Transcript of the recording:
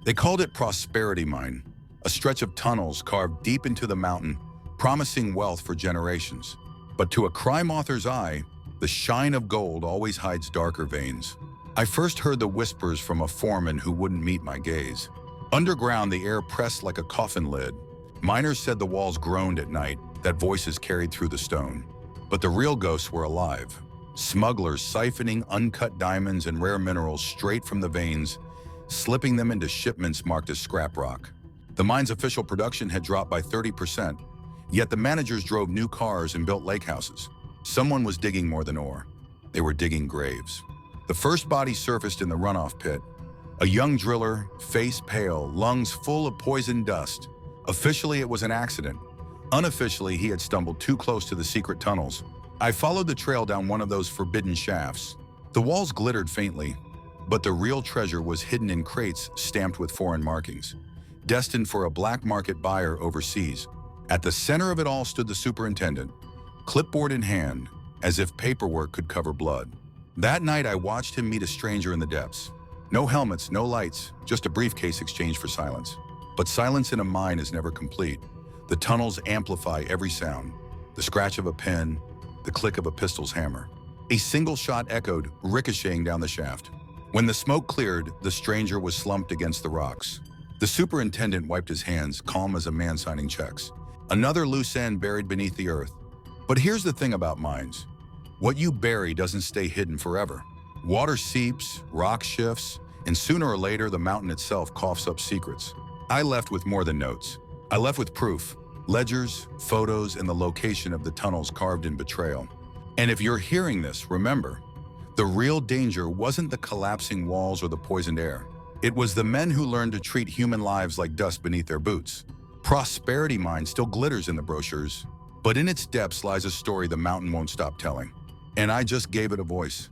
They called it Prosperity Mine, a stretch of tunnels carved deep into the mountain, promising wealth for generations. But to a crime author's eye, the shine of gold always hides darker veins. I first heard the whispers from a foreman who wouldn't meet my gaze. Underground, the air pressed like a coffin lid. Miners said the walls groaned at night, that voices carried through the stone. But the real ghosts were alive. Smugglers siphoning uncut diamonds and rare minerals straight from the veins, slipping them into shipments marked as scrap rock. The mine's official production had dropped by 30%, yet the managers drove new cars and built lake houses. Someone was digging more than ore. They were digging graves. The first body surfaced in the runoff pit. A young driller, face pale, lungs full of poison dust. Officially, it was an accident. Unofficially, he had stumbled too close to the secret tunnels. I followed the trail down one of those forbidden shafts. The walls glittered faintly, but the real treasure was hidden in crates stamped with foreign markings, destined for a black market buyer overseas. At the center of it all stood the superintendent, clipboard in hand, as if paperwork could cover blood. That night, I watched him meet a stranger in the depths. No helmets, no lights, just a briefcase exchanged for silence. But silence in a mine is never complete. The tunnels amplify every sound, the scratch of a pen, the click of a pistol's hammer. A single shot echoed, ricocheting down the shaft. When the smoke cleared, the stranger was slumped against the rocks. The superintendent wiped his hands, calm as a man signing checks. Another loose end buried beneath the earth. But here's the thing about mines. What you bury doesn't stay hidden forever. Water seeps, rock shifts, and sooner or later the mountain itself coughs up secrets. I left with more than notes. I left with proof, ledgers, photos, and the location of the tunnels carved in betrayal. And if you're hearing this, remember, the real danger wasn't the collapsing walls or the poisoned air. It was the men who learned to treat human lives like dust beneath their boots. Prosperity Mine still glitters in the brochures, but in its depths lies a story the mountain won't stop telling. And I just gave it a voice.